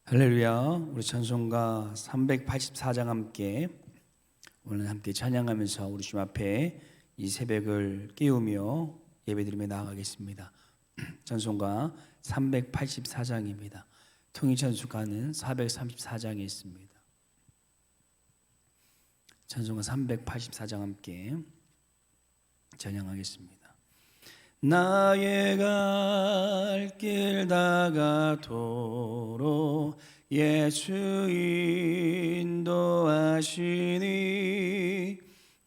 할렐루야. 우리 찬송가 384장 함께 오늘 함께 찬양하면서 우리 주님 앞에 이 새벽을 깨우며 예배드리며 나아가겠습니다. 찬송가 384장입니다. 통일찬송가는 434장에 있습니다. 찬송가 384장 함께 찬양하겠습니다. 나의 갈 길 다가도록 예수 인도하시니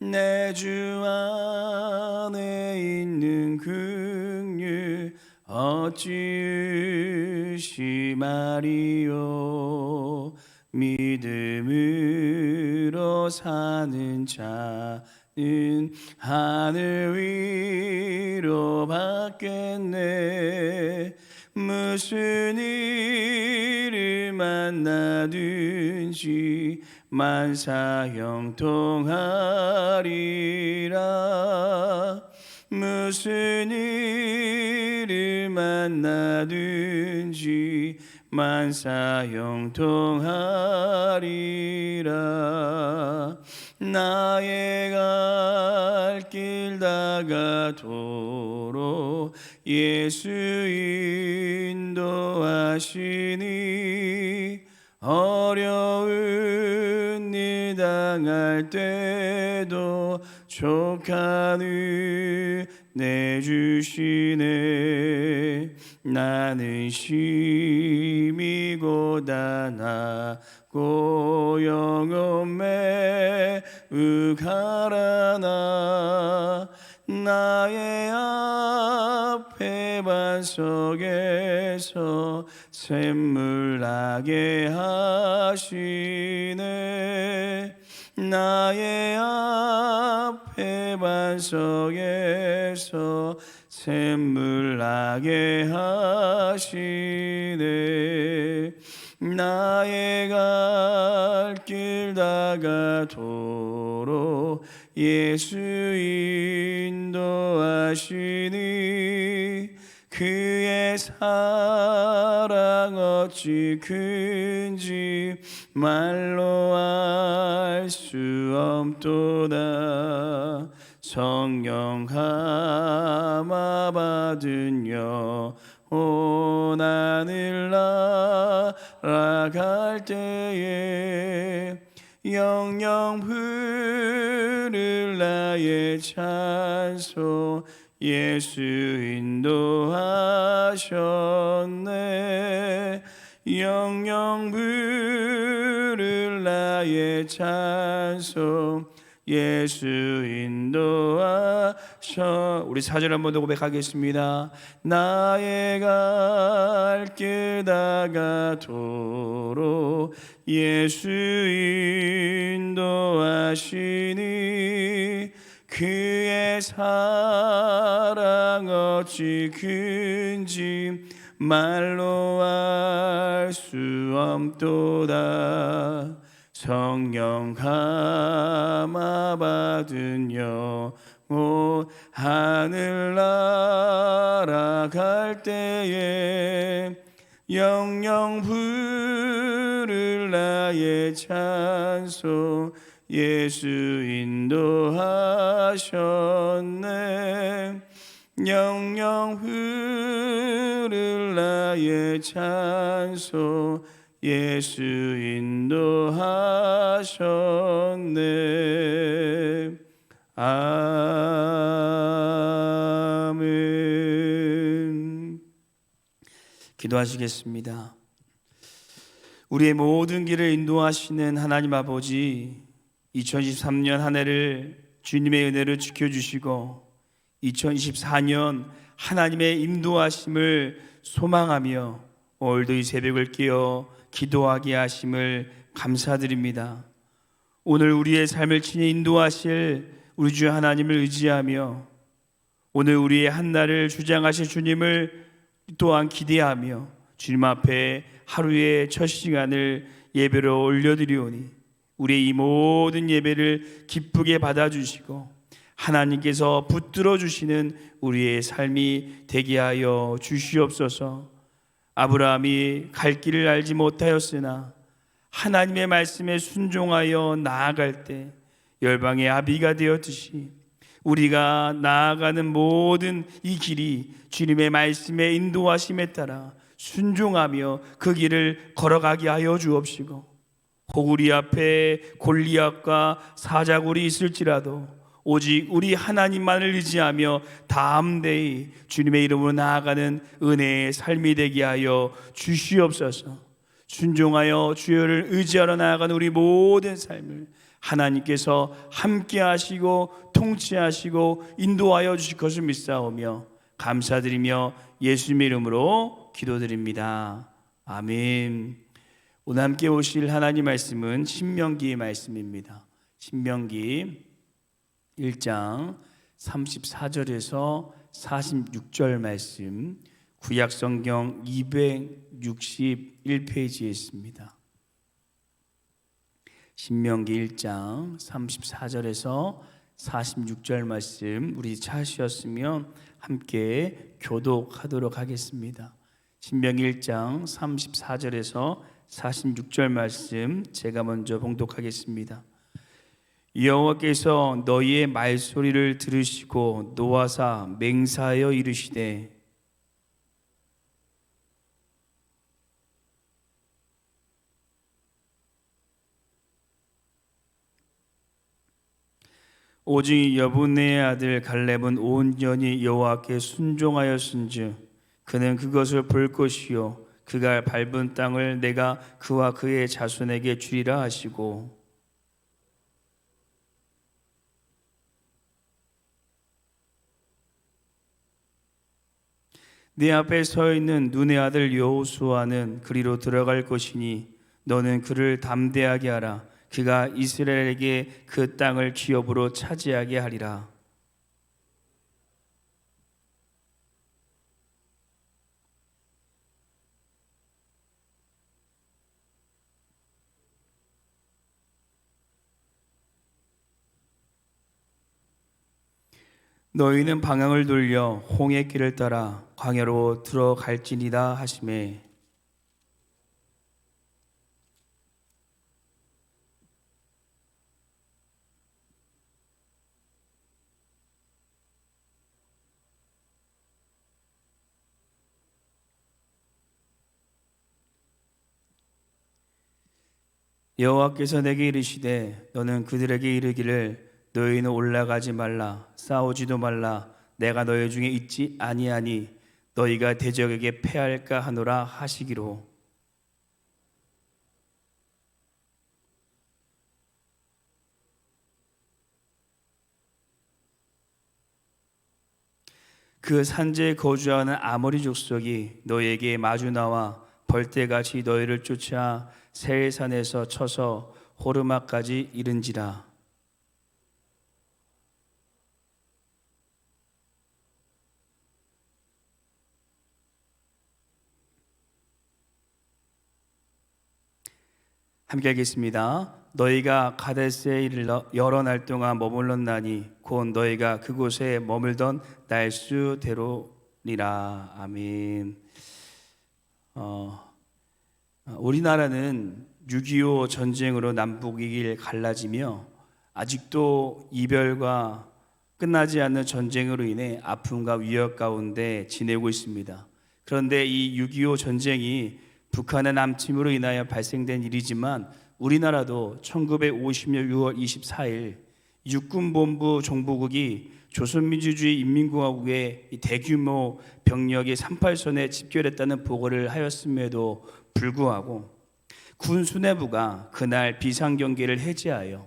내 주 안에 있는 긍휼 어찌 의심하리요. 믿음으로 사는 자는 하늘 위로 받겠네. 무슨 일을 만나든지 만사 형통하리라. 무슨 일을 만나든지 만사 형통하리라. 나의 갈 길 다가도록 예수 인도하시니 어려운 일 당할 때도 족한 은혜 주시네. 나는 심히 고단하고 영혼 매우 가라나. 나의 앞에 반석에서 샘물 나게 하시네. 나의 앞에 반석에서 샘물 나게 하시네. 나의 갈 길 다가도록 예수 인도하시니 그의 사랑 어찌 큰지 말로 알 수 없도다. 성령 감화 받은 영혼 하늘 날아갈 때에 영영 부를 나의 찬송 예수 인도하셨네. 영영 부를 나의 찬송 예수 인도하셔. 우리 4절 한 번 더 고백하겠습니다. 나의 갈 길 다가도록 예수 인도하시니 그의 사랑 어찌 큰지 말로 알 수 없도다. 성령 감화 받은 영혼 하늘 날아갈 때에 영영 부를 나의 찬송 예수 인도하셨네. 영영 부를 나의 찬송 예수 인도하셨네. 아멘. 기도하시겠습니다. 우리의 모든 길을 인도하시는 하나님 아버지, 2023년 한 해를 주님의 은혜로 지켜주시고 2024년 하나님의 인도하심을 소망하며 오늘도 이 새벽을 깨어 기도하게 하심을 감사드립니다. 오늘 우리의 삶을 친히 인도하실 우리 주 하나님을 의지하며 오늘 우리의 한날을 주장하실 주님을 또한 기대하며 주님 앞에 하루의 첫 시간을 예배로 올려드리오니 우리의 이 모든 예배를 기쁘게 받아주시고 하나님께서 붙들어 주시는 우리의 삶이 되게 하여 주시옵소서. 아브라함이 갈 길을 알지 못하였으나 하나님의 말씀에 순종하여 나아갈 때 열방의 아비가 되었듯이 우리가 나아가는 모든 이 길이 주님의 말씀의 인도하심에 따라 순종하며 그 길을 걸어가게 하여 주옵시고, 혹 우리 앞에 골리앗과 사자굴이 있을지라도 오직 우리 하나님만을 의지하며 담대히 주님의 이름으로 나아가는 은혜의 삶이 되게 하여 주시옵소서. 순종하여 주여를 의지하러 나아가는 우리 모든 삶을 하나님께서 함께 하시고 통치하시고 인도하여 주실 것을 믿사오며 감사드리며 예수님의 이름으로 기도드립니다. 아멘. 오늘 함께 오실 하나님 말씀은 신명기의 말씀입니다. 신명기 1장 34절에서 46절 말씀, 구약성경 261페이지에 있습니다. 신명기 1장 34절에서 46절 말씀, 우리 찾으셨으면 함께 교독하도록 하겠습니다. 신명기 1장 34절에서 46절 말씀 제가 먼저 봉독하겠습니다. 여호와께서 너희의 말소리를 들으시고 노하사 맹사하여 이르시되, 오직 여분의 아들 갈렙은 온전히 여호와께 순종하였은즉 그는 그것을 볼 것이요 그가 밟은 땅을 내가 그와 그의 자손에게 주리라 하시고, 네 앞에 서 있는 눈의 아들 여호수아는 그리로 들어갈 것이니 너는 그를 담대하게 하라. 그가 이스라엘에게 그 땅을 기업으로 차지하게 하리라. 너희는 방향을 돌려 홍해 길을 따라 광야로 들어갈지니라 하시매, 여호와께서 내게 이르시되 너는 그들에게 이르기를 너희는 올라가지 말라, 싸우지도 말라, 내가 너희 중에 있지 아니하니 너희가 대적에게 패할까 하노라 하시기로. 그 산지에 거주하는 아모리 족속이 너희에게 마주 나와 벌떼같이 너희를 쫓아 세일산에서 쳐서 호르마까지 이른지라. 함께 하겠습니다. 너희가 가데스에 이르러 여러 날 동안 머물렀나니 곧 너희가 그곳에 머물던 날수대로니라. 아멘. 우리나라는 6.25 전쟁으로 남북이 갈라지며 아직도 이별과 끝나지 않는 전쟁으로 인해 아픔과 위협 가운데 지내고 있습니다. 그런데 이 6.25 전쟁이 북한의 남침으로 인하여 발생된 일이지만 우리나라도 1950년 6월 24일 육군본부 정보국이 조선민주주의 인민공화국의 대규모 병력이 38선에 집결했다는 보고를 하였음에도 불구하고 군 수뇌부가 그날 비상경계를 해제하여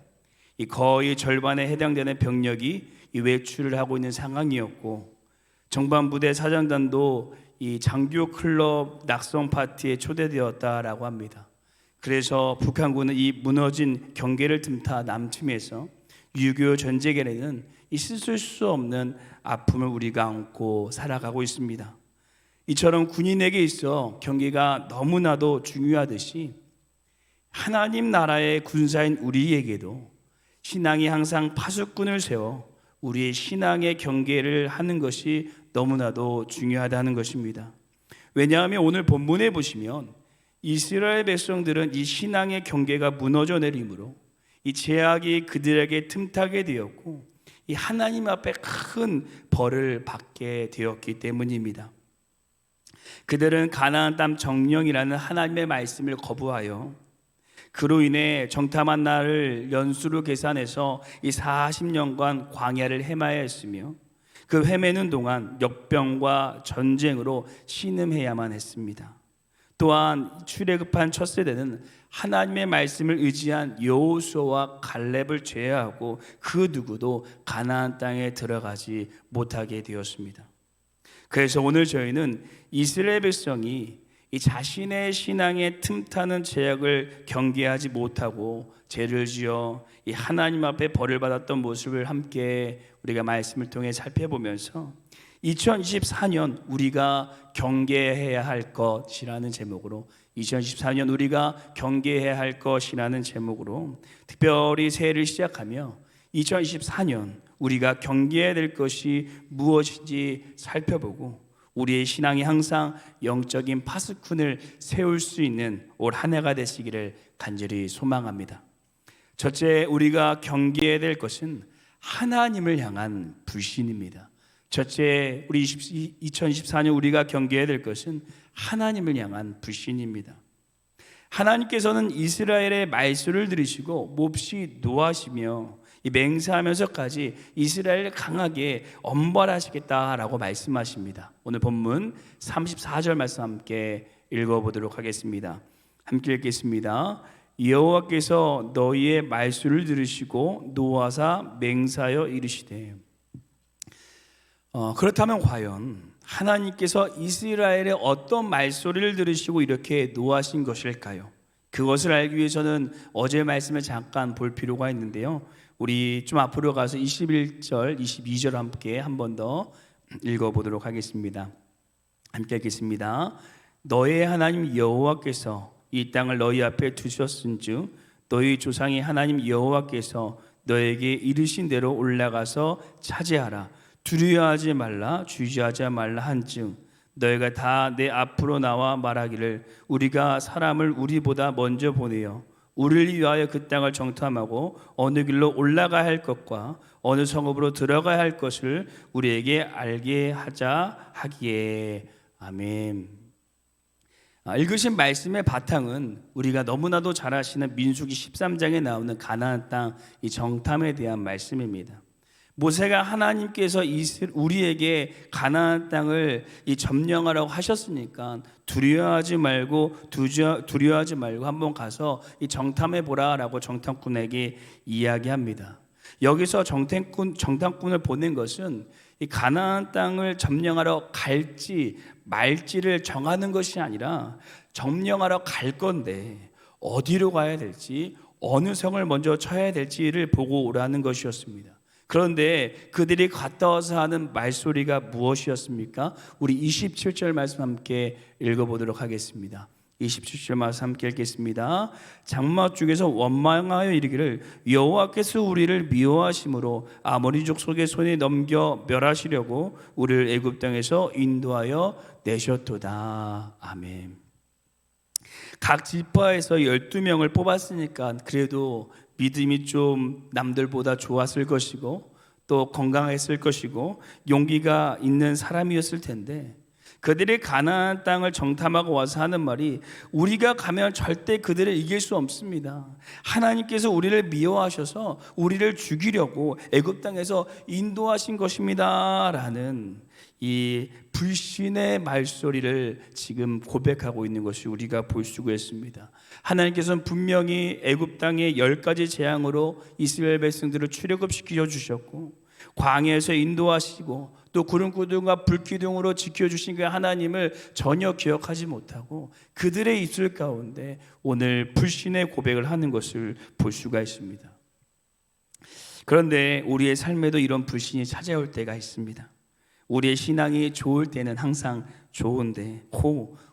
거의 절반에 해당되는 병력이 외출을 하고 있는 상황이었고, 정방부대 사령단도 이 장교 클럽 낙성 파티에 초대되었다라고 합니다. 그래서 북한군은 이 무너진 경계를 틈타 남침해서 6.25 전쟁에는 있을 수 없는 아픔을 우리가 안고 살아가고 있습니다. 이처럼 군인에게 있어 경계가 너무나도 중요하듯이 하나님 나라의 군사인 우리에게도 신앙이 항상 파수꾼을 세워 우리의 신앙의 경계를 하는 것이 너무나도 중요하다는 것입니다. 왜냐하면 오늘 본문에 보시면 이스라엘 백성들은 이 신앙의 경계가 무너져 내림으로 이 죄악이 그들에게 틈타게 되었고 이 하나님 앞에 큰 벌을 받게 되었기 때문입니다. 그들은 가나안 땅 정령이라는 하나님의 말씀을 거부하여 그로 인해 정탐한 날을 연수로 계산해서 이 40년간 광야를 헤매야 했으며 그 헤매는 동안 역병과 전쟁으로 신음해야만 했습니다. 또한 출애굽한 첫 세대는 하나님의 말씀을 의지한 여호수아와 갈렙을 제외하고 그 누구도 가나안 땅에 들어가지 못하게 되었습니다. 그래서 오늘 저희는 이스라엘 백성이 이 자신의 신앙에 틈타는 죄악을 경계하지 못하고 죄를 지어 이 하나님 앞에 벌을 받았던 모습을 함께 우리가 말씀을 통해 살펴보면서 2024년 우리가 경계해야 할 것이라는 제목으로 2024년 우리가 경계해야 할 것이라는 제목으로 특별히 새해를 시작하며 2024년 우리가 경계해야 될 것이 무엇인지 살펴보고 우리의 신앙이 항상 영적인 파수꾼을 세울 수 있는 올 한 해가 되시기를 간절히 소망합니다. 첫째, 우리가 경계해야 될 것은 하나님을 향한 불신입니다. 첫째, 우리 2024년 우리가 경계해야 될 것은 하나님을 향한 불신입니다. 하나님께서는 이스라엘의 말씀을 들으시고 몹시 노하시며 맹세하면서까지 이스라엘을 강하게 엄벌하시겠다라고 말씀하십니다. 오늘 본문 34절 말씀 함께 읽어보도록 하겠습니다. 함께 읽겠습니다. 여호와께서 너희의 말씀을 들으시고 노하사 맹세하여 이르시되. 그렇다면 과연 하나님께서 이스라엘의 어떤 말소리를 들으시고 이렇게 노하신 것일까요? 그것을 알기 위해서는 어제 말씀을 잠깐 볼 필요가 있는데요. 우리 좀 앞으로 가서 21절, 22절 함께 한 번 더 읽어보도록 하겠습니다. 함께 읽겠습니다. 너의 하나님 여호와께서 이 땅을 너희 앞에 두셨은즉 너희 조상의 하나님 여호와께서 너에게 이르신 대로 올라가서 차지하라. 두려워하지 말라, 주저하지 말라 한즉 너희가 다 내 앞으로 나와 말하기를 우리가 사람을 우리보다 먼저 보내어 우리를 위하여 그 땅을 정탐하고 어느 길로 올라가야 할 것과 어느 성읍으로 들어가야 할 것을 우리에게 알게 하자 하기에. 아멘. 읽으신 말씀의 바탕은 우리가 너무나도 잘 아시는 민수기 13장에 나오는 가나안 땅 이 정탐에 대한 말씀입니다. 모세가 하나님께서 우리에게 가나안 땅을 점령하라고 하셨으니까 두려워하지 말고 한번 가서 이 정탐해 보라라고 정탐꾼에게 이야기합니다. 여기서 정탐꾼을 보낸 것은 이 가나안 땅을 점령하러 갈지 말지를 정하는 것이 아니라 점령하러 갈 건데 어디로 가야 될지 어느 성을 먼저 쳐야 될지를 보고 오라는 것이었습니다. 그런데 그들이 갔다 와서 하는 말소리가 무엇이었습니까? 우리 27절 말씀 함께 읽어보도록 하겠습니다. 27절 말씀 함께 읽겠습니다. 장막 중에서 원망하여 이르기를 여호와께서 우리를 미워하심으로 아모리 족속의 손에 넘겨 멸하시려고 우리를 애굽 땅에서 인도하여 내셨도다. 아멘. 각 지파에서 12명을 뽑았으니까 그래도 믿음이 좀 남들보다 좋았을 것이고 또 건강했을 것이고 용기가 있는 사람이었을 텐데 그들이 가나안 땅을 정탐하고 와서 하는 말이 우리가 가면 절대 그들을 이길 수 없습니다. 하나님께서 우리를 미워하셔서 우리를 죽이려고 애굽 땅에서 인도하신 것입니다 라는 이 불신의 말소리를 지금 고백하고 있는 것이 우리가 볼 수가 있습니다. 하나님께서는 분명히 애굽 땅의 10가지 재앙으로 이스라엘 백성들을 출애굽시켜 주셨고 광야에서 인도하시고 또 구름기둥과 불기둥으로 지켜주신 그 하나님을 전혀 기억하지 못하고 그들의 입술 가운데 오늘 불신의 고백을 하는 것을 볼 수가 있습니다. 그런데 우리의 삶에도 이런 불신이 찾아올 때가 있습니다. 우리의 신앙이 좋을 때는 항상 좋은데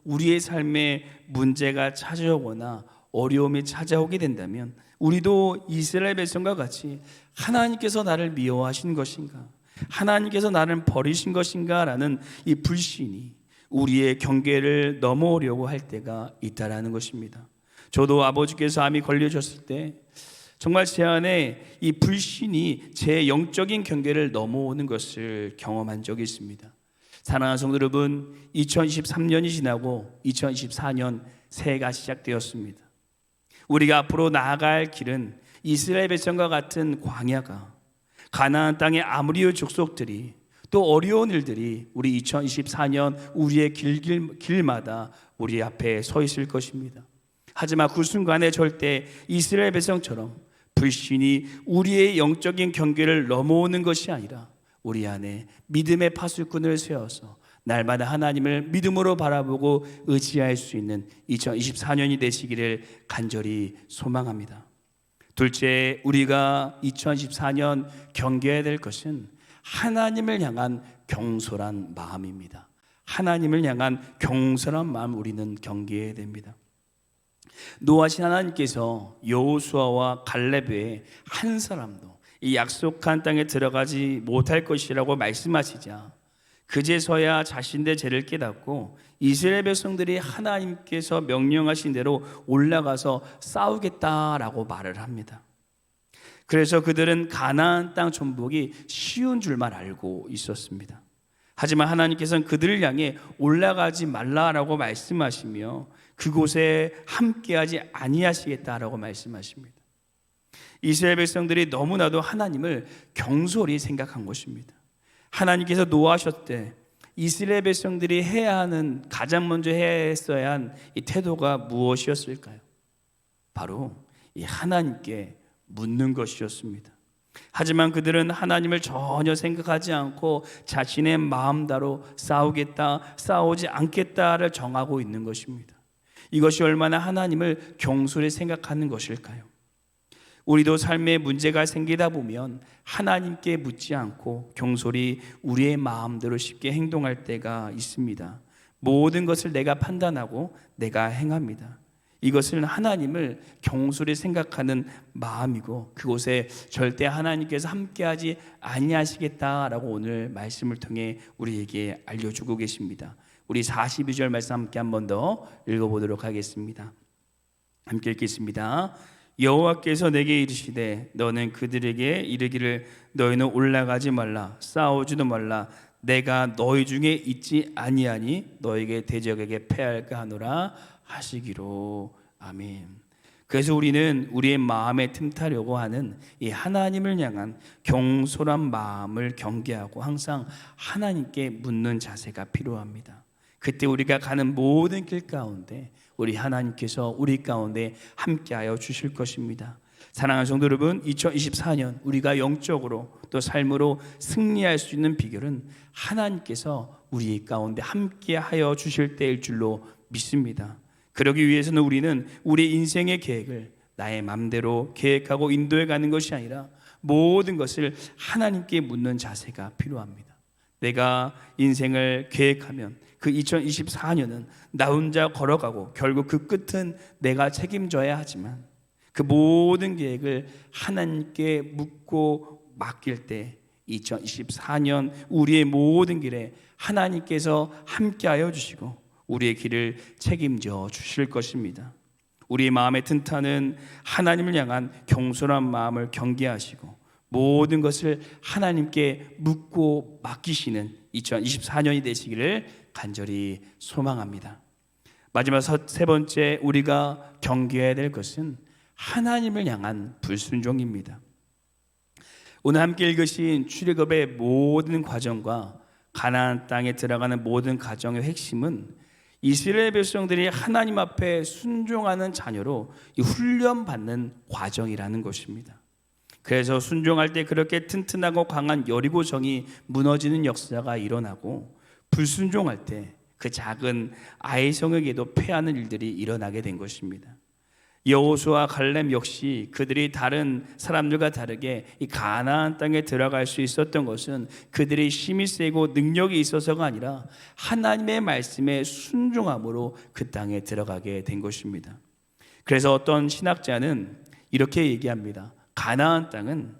우리의 삶에 문제가 찾아오거나 어려움이 찾아오게 된다면 우리도 이스라엘 백성과 같이 하나님께서 나를 미워하신 것인가? 하나님께서 나를 버리신 것인가? 라는 이 불신이 우리의 경계를 넘어오려고 할 때가 있다라는 것입니다. 저도 아버지께서 암이 걸려졌을 때 정말 제 안에 이 불신이 제 영적인 경계를 넘어오는 것을 경험한 적이 있습니다. 사랑하는 성도 여러분, 2023년이 지나고 2024년 새해가 시작되었습니다. 우리가 앞으로 나아갈 길은 이스라엘 백성과 같은 광야가, 가나안 땅의 아모리의 족속들이, 또 어려운 일들이 우리 2024년 우리의 길마다 우리 앞에 서 있을 것입니다. 하지만 그 순간에 절대 이스라엘 백성처럼 불신이 우리의 영적인 경계를 넘어오는 것이 아니라 우리 안에 믿음의 파수꾼을 세워서 날마다 하나님을 믿음으로 바라보고 의지할 수 있는 2024년이 되시기를 간절히 소망합니다. 둘째, 우리가 2024년 경계해야 될 것은 하나님을 향한 경솔한 마음입니다. 하나님을 향한 경솔한 마음 우리는 경계해야 됩니다. 노하신 하나님께서 여호수아와 갈렙 외에 한 사람도 이 약속한 땅에 들어가지 못할 것이라고 말씀하시자 그제서야 자신의 죄를 깨닫고 이스라엘 백성들이 하나님께서 명령하신 대로 올라가서 싸우겠다라고 말을 합니다. 그래서 그들은 가나안 땅 정복이 쉬운 줄만 알고 있었습니다. 하지만 하나님께서는 그들을 향해 올라가지 말라라고 말씀하시며 그곳에 함께하지 아니하시겠다라고 말씀하십니다. 이스라엘 백성들이 너무나도 하나님을 경솔히 생각한 것입니다. 하나님께서 노하셨대 이스라엘 백성들이 해야 하는, 가장 먼저 했어야 한 이 태도가 무엇이었을까요? 바로 이 하나님께 묻는 것이었습니다. 하지만 그들은 하나님을 전혀 생각하지 않고 자신의 마음대로 싸우겠다, 싸우지 않겠다를 정하고 있는 것입니다. 이것이 얼마나 하나님을 경솔히 생각하는 것일까요? 우리도 삶에 문제가 생기다 보면 하나님께 묻지 않고 경솔히 우리의 마음대로 쉽게 행동할 때가 있습니다. 모든 것을 내가 판단하고 내가 행합니다. 이것은 하나님을 경솔히 생각하는 마음이고 그곳에 절대 하나님께서 함께하지 아니하시겠다라고 오늘 말씀을 통해 우리에게 알려주고 계십니다. 우리 42절 말씀 함께 한 번 더 읽어보도록 하겠습니다. 함께 읽겠습니다. 여호와께서 내게 이르시되 너는 그들에게 이르기를 너희는 올라가지 말라 싸우지도 말라 내가 너희 중에 있지 아니하니 너에게 대적에게 패할까 하노라 하시기로. 아멘. 그래서 우리는 우리의 마음에 틈타려고 하는 이 하나님을 향한 경솔한 마음을 경계하고 항상 하나님께 묻는 자세가 필요합니다. 그때 우리가 가는 모든 길 가운데 우리 하나님께서 우리 가운데 함께하여 주실 것입니다. 사랑하는 성도 여러분, 2024년 우리가 영적으로 또 삶으로 승리할 수 있는 비결은 하나님께서 우리 가운데 함께하여 주실 때일 줄로 믿습니다. 그러기 위해서는 우리는 우리 인생의 계획을 나의 맘대로 계획하고 인도해 가는 것이 아니라 모든 것을 하나님께 묻는 자세가 필요합니다. 내가 인생을 계획하면 그 2024년은 나 혼자 걸어가고 결국 그 끝은 내가 책임져야 하지만 그 모든 계획을 하나님께 묻고 맡길 때 2024년 우리의 모든 길에 하나님께서 함께하여 주시고 우리의 길을 책임져 주실 것입니다. 우리의 마음의 튼타는 하나님을 향한 경솔한 마음을 경계하시고 모든 것을 하나님께 묻고 맡기시는 2024년이 되시기를 간절히 소망합니다. 마지막 세 번째 우리가 경계해야 될 것은 하나님을 향한 불순종입니다. 오늘 함께 읽으신 출애굽의 모든 과정과 가나안 땅에 들어가는 모든 과정의 핵심은 이스라엘 백성들이 하나님 앞에 순종하는 자녀로 훈련받는 과정이라는 것입니다. 그래서 순종할 때 그렇게 튼튼하고 강한 여리고성이 무너지는 역사가 일어나고 불순종할 때 그 작은 아이 성에게도 패하는 일들이 일어나게 된 것입니다. 여호수아 갈렙 역시 그들이 다른 사람들과 다르게 이 가나안 땅에 들어갈 수 있었던 것은 그들이 힘이 세고 능력이 있어서가 아니라 하나님의 말씀에 순종함으로 그 땅에 들어가게 된 것입니다. 그래서 어떤 신학자는 이렇게 얘기합니다. 가나안 땅은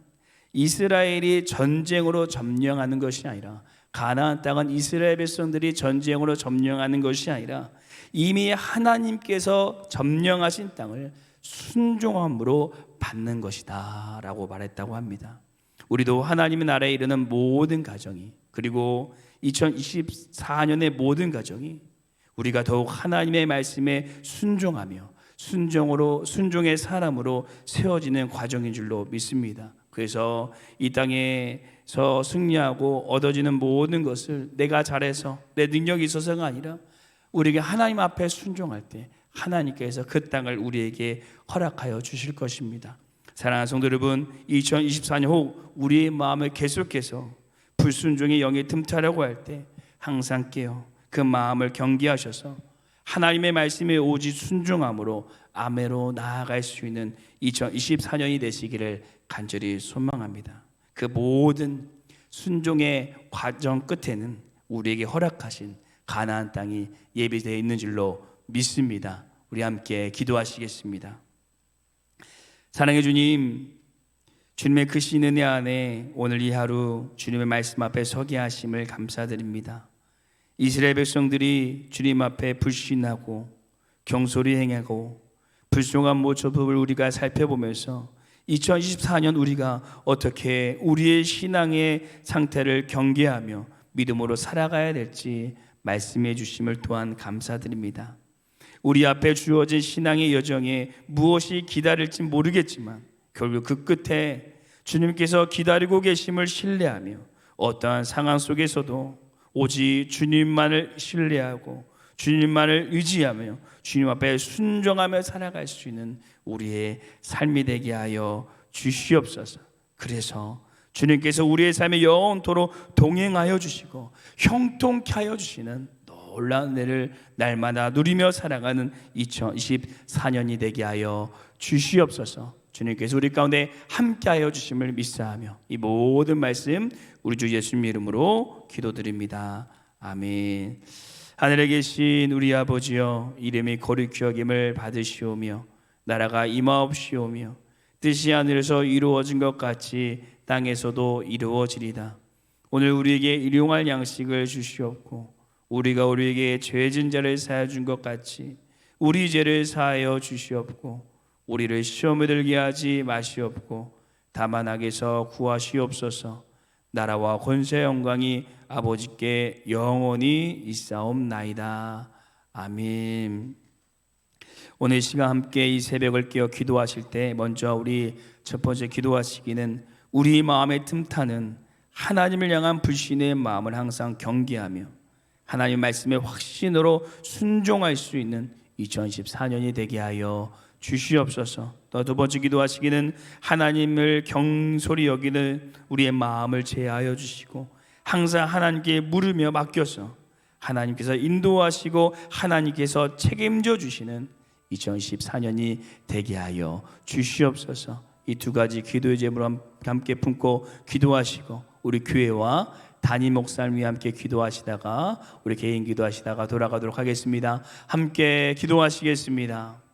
이스라엘이 전쟁으로 점령하는 것이 아니라 가나안 땅은 이스라엘 백성들이 전쟁으로 점령하는 것이 아니라 이미 하나님께서 점령하신 땅을 순종함으로 받는 것이다 라고 말했다고 합니다. 우리도 하나님의 나라에 이르는 모든 가정이, 그리고 2024년의 모든 가정이 우리가 더욱 하나님의 말씀에 순종하며 순종의 사람으로 세워지는 과정인 줄로 믿습니다. 그래서 이 땅에서 승리하고 얻어지는 모든 것을 내가 잘해서 내 능력이 있어서가 아니라 우리에게 하나님 앞에 순종할 때 하나님께서 그 땅을 우리에게 허락하여 주실 것입니다. 사랑하는 성도 여러분, 2024년 혹 우리의 마음을 계속해서 불순종의 영에 틈타려고 할 때 항상 깨어 그 마음을 경계하셔서 하나님의 말씀에 오직 순종함으로 아멘으로 나아갈 수 있는 2024년이 되시기를 간절히 소망합니다. 그 모든 순종의 과정 끝에는 우리에게 허락하신 가나안 땅이 예비되어 있는 줄로 믿습니다. 우리 함께 기도하시겠습니다. 사랑해 주님, 주님의 크신 은혜 안에 오늘 이 하루 주님의 말씀 앞에 서게 하심을 감사드립니다. 이스라엘 백성들이 주님 앞에 불신하고 경솔히 행하고 불순종한 모습을 우리가 살펴보면서 2024년 우리가 어떻게 우리의 신앙의 상태를 경계하며 믿음으로 살아가야 될지 말씀해 주심을 또한 감사드립니다. 우리 앞에 주어진 신앙의 여정에 무엇이 기다릴지 모르겠지만 결국 그 끝에 주님께서 기다리고 계심을 신뢰하며 어떠한 상황 속에서도 오직 주님만을 신뢰하고 주님만을 의지하며 주님 앞에 순종하며 살아갈 수 있는 우리의 삶이 되게 하여 주시옵소서. 그래서 주님께서 우리의 삶에 영원토록 동행하여 주시고 형통케 하여 주시는 놀라운 은혜를 날마다 누리며 살아가는 2024년이 되게 하여 주시옵소서. 주님께서 우리 가운데 함께하여 주심을 믿사하며 이 모든 말씀 우리 주 예수님 이름으로 기도드립니다. 아멘. 하늘에 계신 우리 아버지여, 이름이 거룩히 여김을 받으시오며 나라가 임하옵시오며 뜻이 하늘에서 이루어진 것 같이 땅에서도 이루어지리다. 오늘 우리에게 일용할 양식을 주시옵고 우리가 우리에게 죄진 자를 사하여 준 것 같이 우리 죄를 사하여 주시옵고 우리를 시험에 들게 하지 마시옵고 다만 악에서 구하시옵소서. 나라와 권세 영광이 아버지께 영원히 있사옵나이다. 아멘. 오늘 시간 함께 이 새벽을 깨어 기도하실 때 먼저 우리 첫 번째 기도하시기는 우리 마음에 틈타는 하나님을 향한 불신의 마음을 항상 경계하며 하나님 말씀의 확신으로 순종할 수 있는 2024년이 되게 하여 주시옵소서. 또 두 번째 기도하시기는 하나님을 경솔히 여기는 우리의 마음을 제하여 주시고 항상 하나님께 물으며 맡겨서 하나님께서 인도하시고 하나님께서 책임져 주시는 2024년이 되게 하여 주시옵소서. 이 두 가지 기도의 제목을 함께 품고 기도하시고 우리 교회와 담임 목사님 위해 함께 기도하시다가 우리 개인 기도하시다가 돌아가도록 하겠습니다. 함께 기도하시겠습니다.